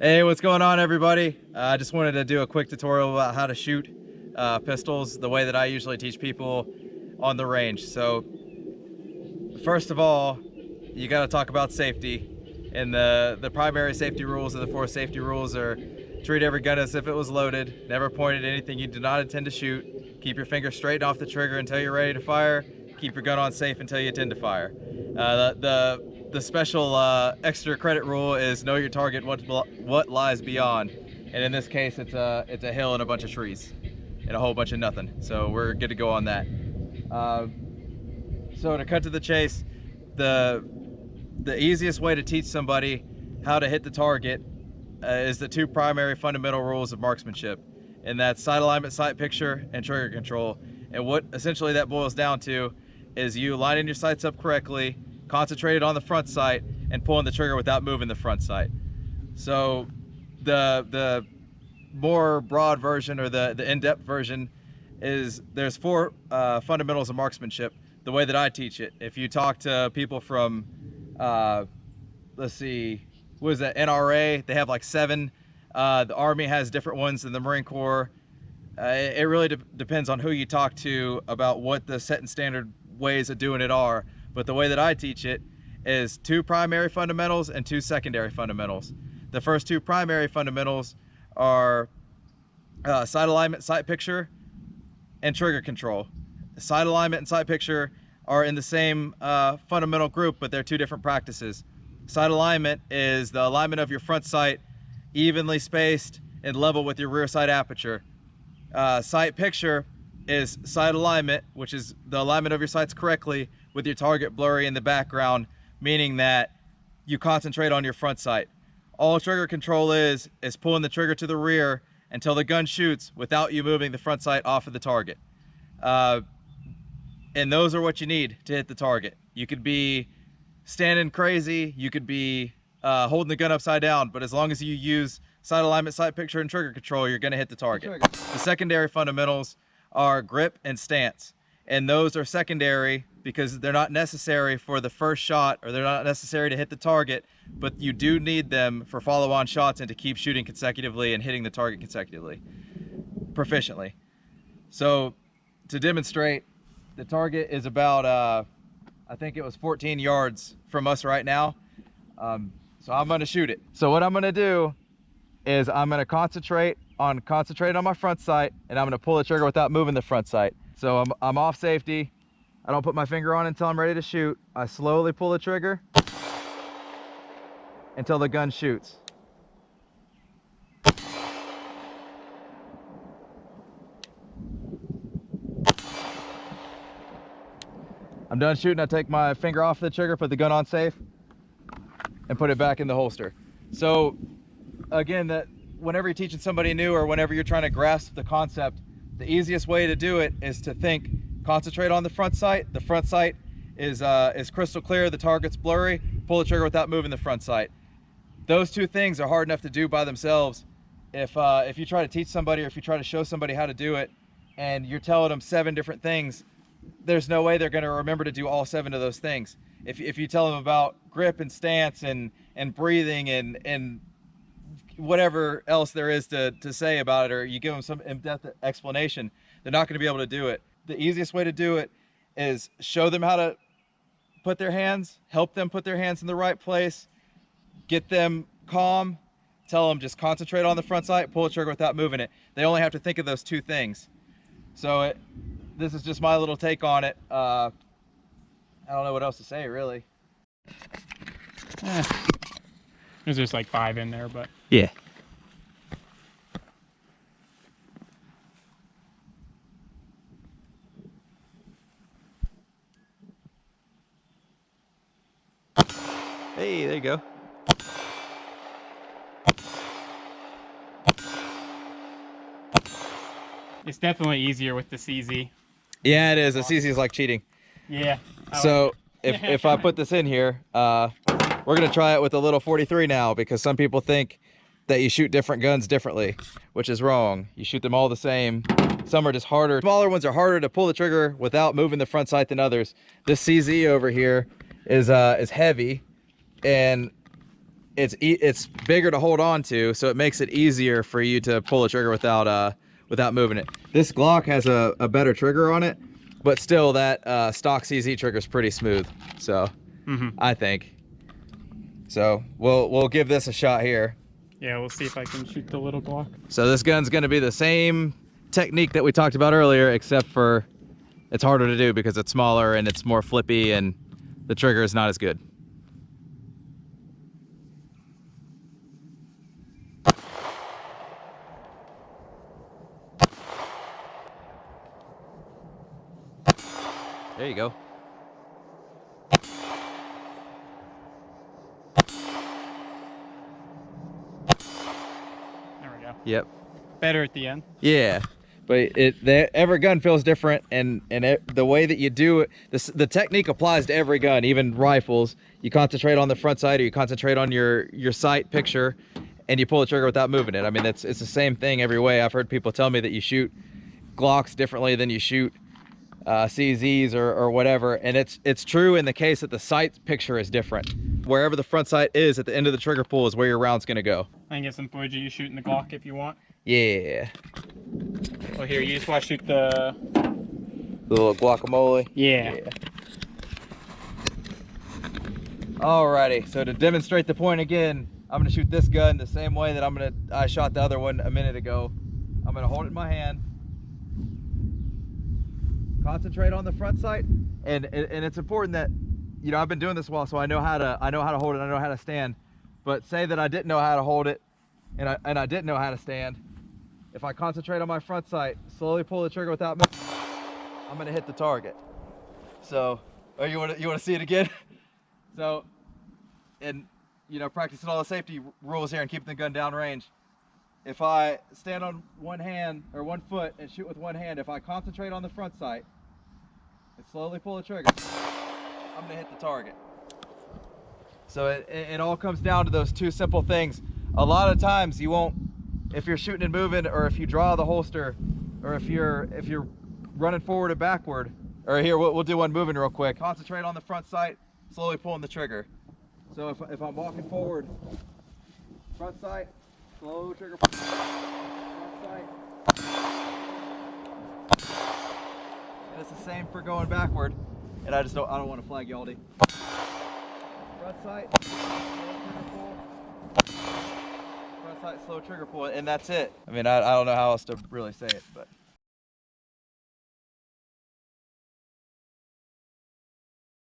Hey, what's going on, everybody? I just wanted to do a quick tutorial about how to shoot pistols the way that I usually teach people on the range. So first of all, you got to talk about safety, and the primary safety rules of the 4 safety rules are: treat every gun as if it was loaded, never point at anything you do not intend to shoot, keep your finger straight off the trigger until you're ready to fire, keep your gun on safe until you intend to fire. The special extra credit rule is know your target, what lies beyond, and in this case it's a hill and a bunch of trees and a whole bunch of nothing. So we're good to go on that. So to cut to the chase, the easiest way to teach somebody how to hit the target is the 2 primary fundamental rules of marksmanship, and that's sight alignment, sight picture, and trigger control. And what essentially that boils down to is you lining your sights up correctly, concentrated on the front sight, and pulling the trigger without moving the front sight. So the more broad version, or the in-depth version, is there's 4 fundamentals of marksmanship the way that I teach it. If you talk to people from let's see, what is that, NRA, they have like 7. The Army has different ones than the Marine Corps. It really depends on who you talk to about what the set and standard ways of doing it are. But the way that I teach it is 2 primary fundamentals and 2 secondary fundamentals. The first 2 primary fundamentals are sight alignment, sight picture, and trigger control. Sight alignment and sight picture are in the same fundamental group, but they're 2 different practices. Sight alignment is the alignment of your front sight evenly spaced and level with your rear sight aperture. Sight picture is sight alignment, which is the alignment of your sights correctly with your target blurry in the background, meaning that you concentrate on your front sight. All trigger control is pulling the trigger to the rear until the gun shoots without you moving the front sight off of the target. And those are what you need to hit the target. You could be standing crazy, you could be holding the gun upside down, but as long as you use sight alignment, sight picture, and trigger control, you're gonna hit the target. The secondary fundamentals are grip and stance, and those are secondary because they're not necessary for the first shot, or they're not necessary to hit the target, but you do need them for follow-on shots and to keep shooting consecutively and hitting the target consecutively, proficiently. So to demonstrate, the target is about I think it was 14 yards from us right now. So I'm gonna shoot it. So what I'm gonna do is I'm gonna concentrate on my front sight, and I'm gonna pull the trigger without moving the front sight. So I'm off safety. I don't put my finger on until I'm ready to shoot. I slowly pull the trigger until the gun shoots. I'm done shooting. I take my finger off the trigger, put the gun on safe, and put it back in the holster. So again, that whenever you're teaching somebody new, or whenever you're trying to grasp the concept, the easiest way to do it is to think, concentrate on the front sight. The front sight is crystal clear, the target's blurry, pull the trigger without moving the front sight. Those 2 things are hard enough to do by themselves. If you try to teach somebody, or if you try to show somebody how to do it, and you're telling them 7 different things, there's no way they're going to remember to do all 7 of those things. If you tell them about grip and stance and breathing and whatever else there is to say about it, or you give them some in-depth explanation, they're not going to be able to do it. The easiest way to do it is show them how to put their hands, help them put their hands in the right place, get them calm, tell them just concentrate on the front sight, pull the trigger without moving it. They only have to think of those 2 things. So this is just my little take on it. I don't know what else to say, really. There's just like 5 in there, but yeah. Hey, there you go. it's definitely easier with the CZ. Yeah, it is. The CZ is like cheating. Yeah. So if I put this in here, we're gonna try it with a little 43 now, because some people think that you shoot different guns differently, which is wrong. You shoot them all the same. Some are just harder. Smaller ones are harder to pull the trigger without moving the front sight than others. This CZ over here is heavy, and it's bigger to hold on to, so it makes it easier for you to pull the trigger without moving it. This Glock has a better trigger on it, but still that stock CZ trigger is pretty smooth. So I think. So we'll give this a shot here. Yeah, we'll see if I can shoot the little Glock. So this gun's gonna be the same technique that we talked about earlier, except for it's harder to do because it's smaller and it's more flippy and the trigger is not as good. There you go. There we go. Yep. Better at the end. Yeah, but every gun feels different, and the way that you do it, the technique applies to every gun, even rifles. You concentrate on the front sight, or you concentrate on your sight picture, and you pull the trigger without moving it. I mean, it's the same thing every way. I've heard people tell me that you shoot Glocks differently than you shoot CZs or whatever, and it's true in the case that the sight picture is different. Wherever the front sight is at the end of the trigger pull is where your round's gonna go. I can get some footage of you shooting the Glock if you want. Yeah. Well, here, you just want to shoot the little guacamole. Yeah. Alrighty, so to demonstrate the point again, I'm gonna shoot this gun the same way that I shot the other one a minute ago. I'm gonna hold it in my hand, concentrate on the front sight, and it's important that, you know, I've been doing this a while, so I know how to hold it, I know how to stand. But say that I didn't know how to hold it, and I didn't know how to stand. If I concentrate on my front sight, slowly pull the trigger without moving, I'm gonna hit the target. So, oh, you wanna see it again? So, and you know, practicing all the safety rules here and keeping the gun down range. If I stand on one hand or one foot and shoot with one hand, if I concentrate on the front sight and slowly pull the trigger, I'm gonna hit the target. So it all comes down to those two simple things. A lot of times you won't, if you're shooting and moving, or if you draw the holster, or if you're running forward or backward, or here, we'll do one moving real quick. Concentrate on the front sight, slowly pulling the trigger. So if I'm walking forward, front sight, slow trigger, front sight. And it's the same for going backward. And I don't want to flag Yaldi. Front sight, slow trigger pull. Front sight, slow trigger pull, and that's it. I mean, I don't know how else to really say it, but.